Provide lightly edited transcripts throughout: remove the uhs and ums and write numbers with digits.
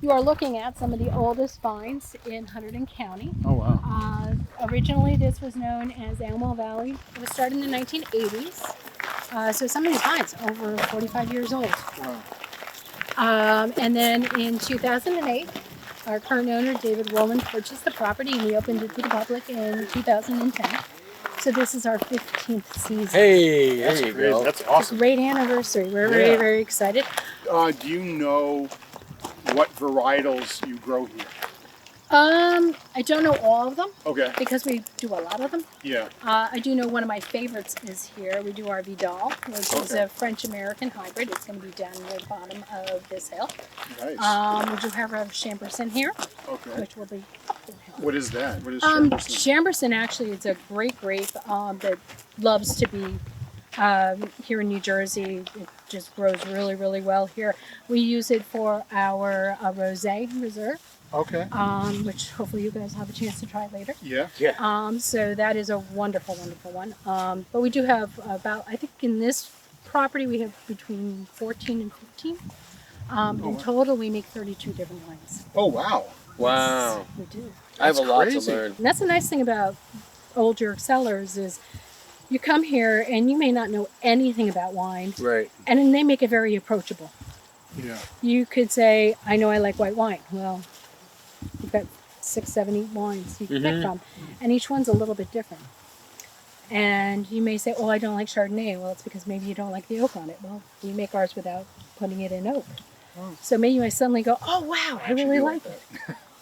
You are looking at some of the oldest vines in Hunterdon County. Oh, wow. Originally, this was known as Alamo Valley. It was started in the 1980s. So some of these vines over 45 years old. Wow. And then in 2008, our current owner, David Woolman, purchased the property and we opened it to the public in 2010. So this is our 15th season. Hey, That's there you crazy. go. That's It's a awesome. great anniversary. We're very, very excited. Do you know what varietals you grow here? I don't know all of them Okay. because we do a lot of them. Yeah. I do know one of my favorites is here. We do our Vidal, which is a French-American hybrid. It's going to be down near the bottom of this hill. Nice. We do have our Chamberson here, Okay. which will be up the hill. What is that? What is Chamberson? Chamberson actually is a great grape that loves to be here in New Jersey. It just grows really, really well here. We use it for our rosé reserve. Okay. Which hopefully you guys have a chance to try later. Yeah. So that is a wonderful, wonderful one. But we do have about, I think in this property we have between 14 and 15. In total we make 32 different wines. Oh, wow. Wow. Yes, we do. I have a lot crazy. to learn. And that's the nice thing about Old York Cellars is you come here and you may not know anything about wine. Right. And then they make it very approachable. Yeah. You could say, I know I like white wine. Well, you've got 6, 7, 8 wines you can pick from, and each one's a little bit different. And you may say, "Oh, I don't like Chardonnay." Well, it's because maybe you don't like the oak on it. Well, we make ours without putting it in oak. Oh. So maybe you might suddenly go, "Oh, wow, I really do like it."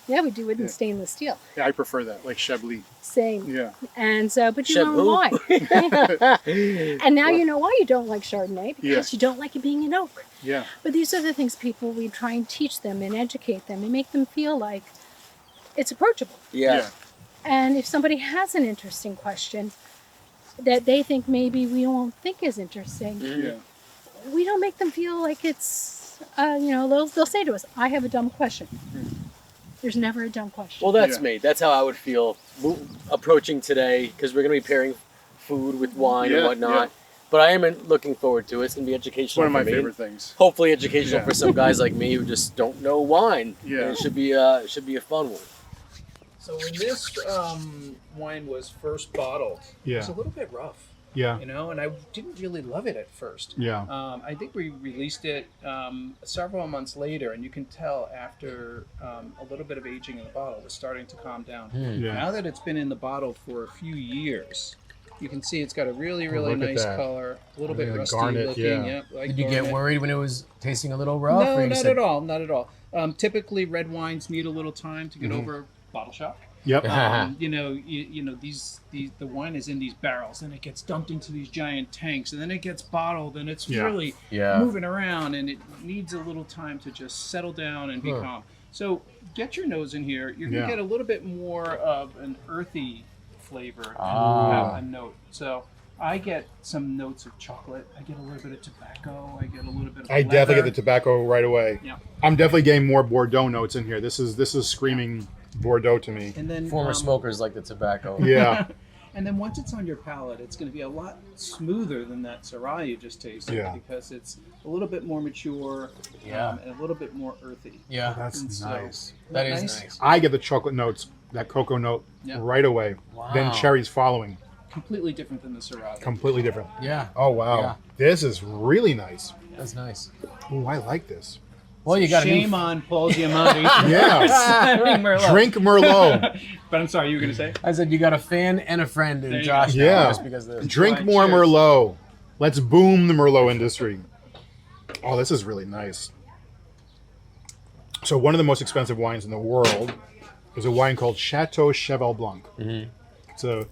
Yeah, we do it in stainless steel. Yeah, I prefer that, like Chablis. Same. Yeah. And so, but you learn Shabu. why. And now you know why you don't like Chardonnay, because you don't like it being in oak. Yeah. But these are the things we try and teach them and educate them and make them feel like it's approachable. Yeah. And if somebody has an interesting question that they think maybe we won't think is interesting, Yeah. we don't make them feel like it's, they'll say to us, I have a dumb question. There's never a dumb question. Well, that's Yeah. me. That's how I would feel approaching today, because we're going to be pairing food with wine and Yeah, whatnot. yeah. But I am looking forward to it. It's going to be educational. One of my for me. favorite things. Hopefully, educational Yeah. for some guys like me who just don't know wine. Yeah. And it should be a fun one. So when this wine was first bottled, it was a little bit rough, Yeah. and I didn't really love it at first. Yeah. I think we released it several months later, and you can tell after a little bit of aging in the bottle, it was starting to calm down. Yeah. Now that it's been in the bottle for a few years, you can see it's got a really, really look at nice that. color, a little bit Yeah, rusty garnet, looking. yeah. Yep, like Did you get garnet. worried when it was tasting a little rough? No, or you not said- at all. Not at all. Typically, red wines need a little time to get over bottle shock. Yep. The wine is in these barrels, and it gets dumped into these giant tanks, and then it gets bottled, and it's Yeah. really Yeah. moving around, and it needs a little time to just settle down and be calm. So get your nose in here. You're gonna Yeah. get a little bit more of an earthy flavor and a note. So I get some notes of chocolate. I get a little bit of tobacco. I get a little bit of I definitely leather. get the tobacco right away. Yeah. I'm definitely getting more Bordeaux notes in here. This is screaming Bordeaux to me. And then Former smokers like the tobacco. Yeah. And then once it's on your palate, it's going to be a lot smoother than that Syrah you just tasted, Yeah. because it's a little bit more mature and a little bit more earthy. Yeah, That's And so- nice. that is nice. I get the chocolate notes, that cocoa note Yeah. right away. Then Wow. cherries following. Completely different than the Syrah. Completely different. Yeah, Oh, wow. Yeah. This is really nice. that's nice. Ooh, I like this. Well, you got Shame on Paul Giamatti. Yeah. Having Merlot. Drink Merlot. But I'm sorry, you were going to say? I said you got a fan and a friend There in you Josh go. now Yeah. just because of this. Drink Right, more cheers. Merlot. Let's boom the Merlot industry. Oh, this is really nice. So one of the most expensive wines in the world is a wine called Chateau Cheval Blanc. It's a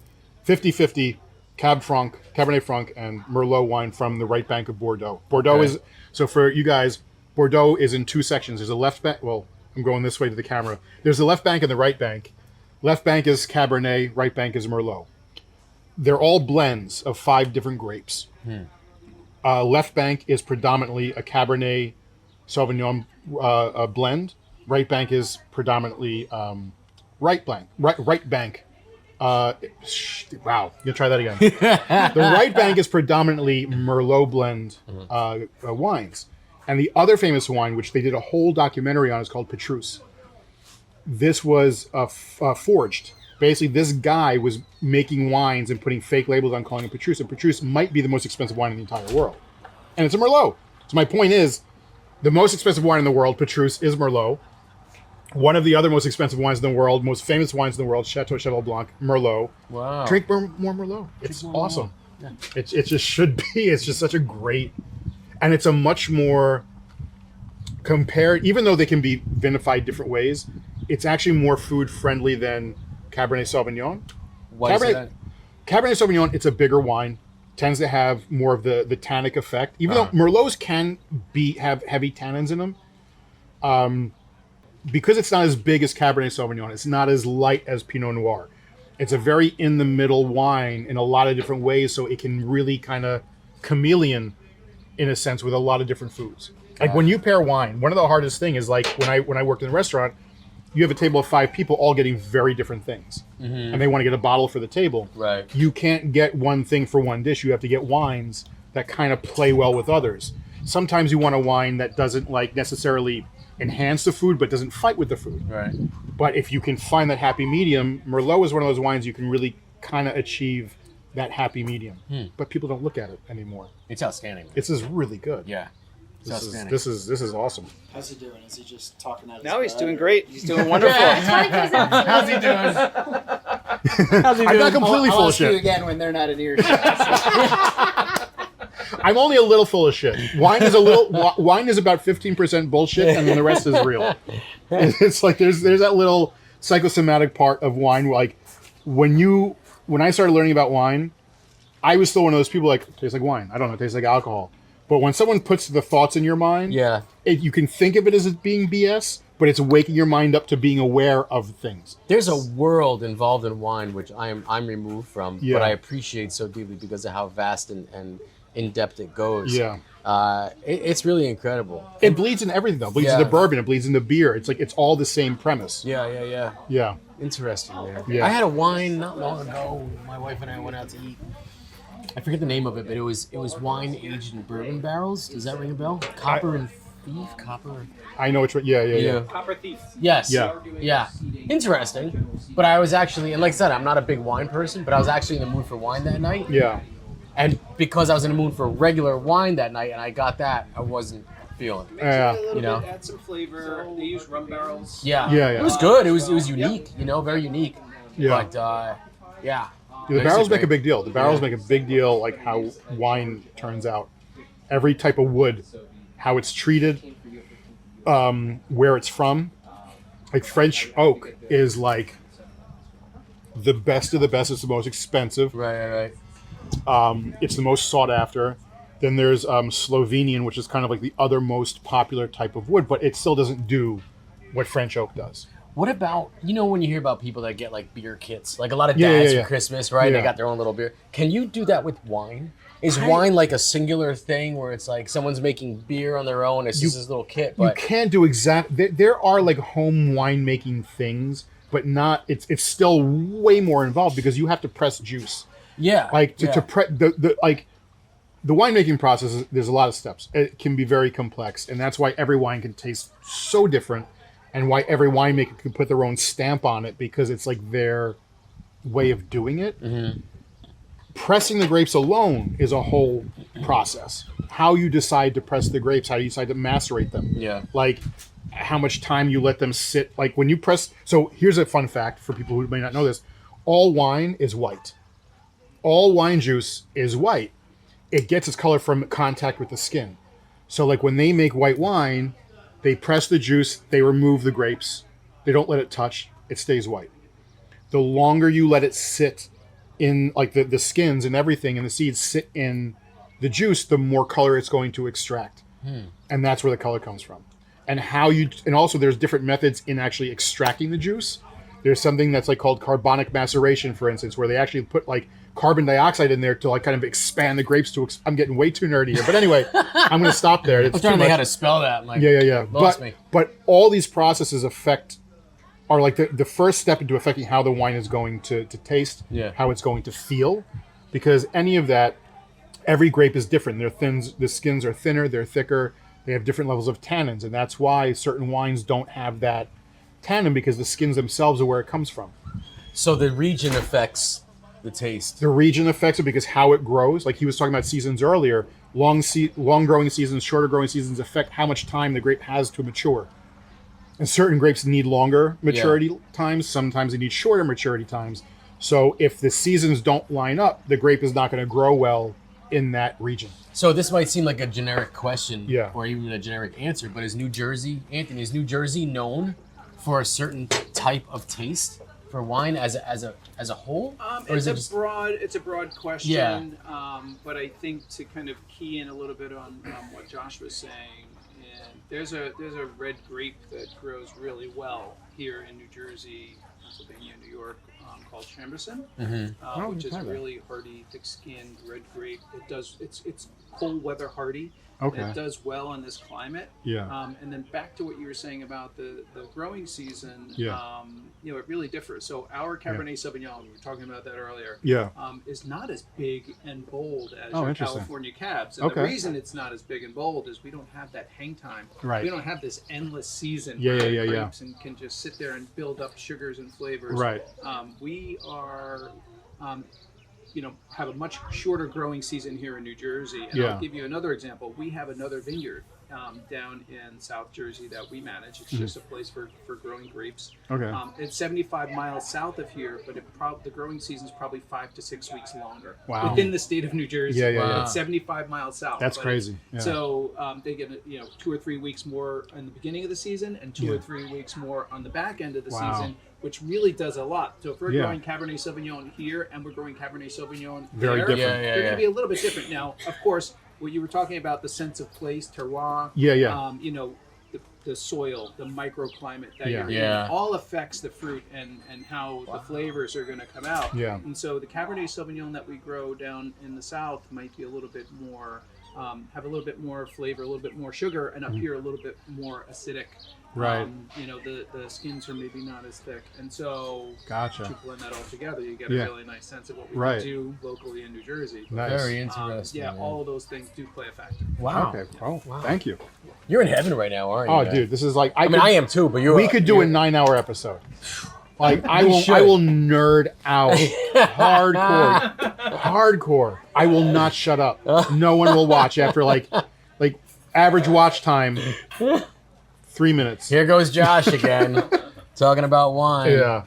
50-50 Cabernet Franc, and Merlot wine from the right bank of Bordeaux. Bordeaux is, so for you guys, Bordeaux is in two sections. There's a left bank, well, I'm going this way to the camera. There's the left bank and the right bank. Left bank is Cabernet, right bank is Merlot. They're all blends of 5 different grapes. Left bank is predominantly a Cabernet Sauvignon blend. Right bank is predominantly right bank. Wow, you gonna try that again. The right bank is predominantly Merlot blend wines, And the other famous wine, which they did a whole documentary on, is called Petrus. This was forged. Basically, this guy was making wines and putting fake labels on, calling it Petrus. And Petrus might be the most expensive wine in the entire world. And it's a Merlot. So my point is, the most expensive wine in the world, Petrus, is Merlot. One of the other most expensive wines in the world, most famous wines in the world, Chateau Cheval Blanc, Merlot. Wow. Drink more Merlot. It's awesome. Yeah. It just should be. It's just such a great... And it's a much more compared... Even though they can be vinified different ways, it's actually more food-friendly than Cabernet Sauvignon. Why is that? Cabernet Sauvignon, it's a bigger wine. Tends to have more of the tannic effect. Even though Merlots can have heavy tannins in them. Because it's not as big as Cabernet Sauvignon, it's not as light as Pinot Noir. It's a very in-the-middle wine in a lot of different ways, so it can really kind of chameleon, in a sense, with a lot of different foods. Like when you pair wine, one of the hardest thing is like when I worked in a restaurant, you have a table of 5 people all getting very different things. Mm-hmm. And they want to get a bottle for the table. Right. You can't get one thing for one dish. You have to get wines that kind of play well with others. Sometimes you want a wine that doesn't like necessarily enhance the food, but doesn't fight with the food. Right. But if you can find that happy medium, Merlot is one of those wines you can really kind of achieve that happy medium. But people don't look at it anymore. It's outstanding. This is really good. Yeah. It's outstanding. This is awesome. How's he doing? Is he just talking out his No, he's butt, doing or- great. He's doing wonderful. How's he doing? How's he doing? I'm not completely I'll full of ask you shit. again when they're not in earshot. I'm only a little full of shit. Wine is about 15% bullshit, and then the rest is real. It's like there's that little psychosomatic part of wine. Like when I started learning about wine, I was still one of those people like, it tastes like wine. I don't know, it tastes like alcohol. But when someone puts the thoughts in your mind, Yeah. you can think of it as it being BS, but it's waking your mind up to being aware of things. There's a world involved in wine which I'm removed from, Yeah. but I appreciate so deeply because of how vast and in depth it goes. Yeah. It's really incredible. It bleeds into everything, though. It bleeds Yeah. into bourbon. It bleeds into beer. It's like it's all the same premise. Yeah. Yeah. Interesting, man. Yeah. I had a wine not long ago. My wife and I went out to eat. I forget the name of it, but it was wine aged in bourbon barrels. Does that ring a bell? Copper and Thief? Copper? I know which one. Yeah. Copper Thief. Yes. Yeah. Interesting. But I was actually, and like I said, I'm not a big wine person, but I was actually in the mood for wine that night. Yeah. And because I was in the mood for regular wine that night and I got that, I wasn't feeling it. Yeah. You know? Add some flavor. They use rum barrels. Yeah. Yeah. It was good. It was unique, very unique. Yeah. But, yeah. The barrels make a big deal. The barrels make a big deal, like how wine turns out. Every type of wood, how it's treated, where it's from. Like French oak is like the best of the best. It's the most expensive. Right. It's the most sought after. Then there's Slovenian, which is kind of like the other most popular type of wood, but it still doesn't do what French oak does. What about, when you hear about people that get like beer kits, like a lot of Yeah, dads yeah. for Christmas, right? Yeah. They got their own little beer. Can you do that with wine? Is wine like a singular thing where it's like someone's making beer on their own? It's just this little kit, You but can't do there are like home winemaking things, but not. It's still way more involved because you have to press juice. yeah, Like to yeah. prep the winemaking process. There's a lot of steps. It can be very complex, and that's why every wine can taste so different, and why every winemaker can put their own stamp on it because it's like their way of doing it. Mm-hmm. Pressing the grapes alone is a whole process. How you decide to press the grapes, how you decide to macerate them. Yeah. Like how much time you let them sit. Like when you press. So here's a fun fact for people who may not know this. All wine is white. All wine juice is white. It gets its color from contact with the skin. So like when they make white wine, they press the juice, they remove the grapes. They don't let it touch. It stays white. The longer you let it sit in, like the skins and everything and the seeds sit in the juice, the more color it's going to extract. And that's where the color comes from. And also there's different methods in actually extracting the juice. There's something that's like called carbonic maceration, for instance, where they actually put like carbon dioxide in there to like kind of expand the grapes I'm getting way too nerdy here. But anyway, I'm going to stop there. It's I'm trying too to think how much. to spell that. I'm like, Yeah. Lost me. But all these processes are like the first step into affecting how the wine is going to taste, Yeah. how it's going to feel, because any of that, every grape is different. The skins are thinner, they're thicker, They have different levels of tannins, and that's why certain wines don't have that tannin, because the skins themselves are where it comes from. So the region affects the taste. The region affects it because how it grows. Like he was talking about seasons earlier, long growing seasons, shorter growing seasons affect how much time the grape has to mature. And certain grapes need longer maturity times. Sometimes they need shorter maturity times. So if the seasons don't line up, the grape is not going to grow well in that region. So this might seem like a generic question, Yeah. or even a generic answer, but is New Jersey known for a certain type of taste for wine as a whole? Or is It's it a broad question. Yeah. But I think to kind of key in a little bit on what Josh was saying, and there's a red grape that grows really well here in New Jersey, Pennsylvania, New York, called Chamberson, which is a really hardy, thick-skinned red grape. It's cold weather hardy. Okay. It does well in this climate. Yeah. And then back to what you were saying about the growing season. Yeah. It really differs. So our Cabernet Sauvignon, we were talking about that earlier. Yeah. Is not as big and bold as Oh, your interesting. California cabs. And Okay. the reason it's not as big and bold is we don't have that hang time. Right. We don't have this endless season Yeah, where yeah, yeah, yeah. grapes and can just sit there and build up sugars and flavors. Right. We are, have a much shorter growing season here in New Jersey. And Yeah. I'll give you another example. We have another vineyard down in South Jersey that we manage. It's just a place for growing grapes. Okay. It's 75 miles south of here, but the growing season is probably 5 to 6 weeks longer. Wow. Within the state of New Jersey. Yeah, yeah, yeah. It's 75 miles south. That's but crazy. Yeah. So they get 2 or 3 weeks more in the beginning of the season and 2 or 3 weeks more on the back end of the Wow. season, which really does a lot. So if we're Yeah. growing Cabernet Sauvignon here and we're growing Cabernet Sauvignon Very there, different. they're going to be a little bit different. Now, of course, what you were talking about, the sense of place, terroir, Yeah, yeah. the soil, the microclimate that Yeah. you're Yeah. in, all affects the fruit and how the flavors are going to come out. Yeah. And so the Cabernet Sauvignon that we grow down in the south might be a little bit more, have a little bit more flavor, a little bit more sugar, and up here a little bit more acidic. Right. The skins are maybe not as thick, and so Gotcha. to blend that all together, you get Yeah. a really nice sense of what we Right. can do locally in New Jersey. Nice. Very interesting. Yeah, man. all of those things do play a factor. Wow. Okay. Oh, Wow. thank you. You're in heaven right now, aren't you? Oh, man? dude, this is like I mean, could- I am too, but we could do a 9-hour episode. Like I We will should. nerd out hardcore. I will not shut up. No one will watch after like average watch time 3 minutes. Here goes Josh again, talking about wine. Yeah.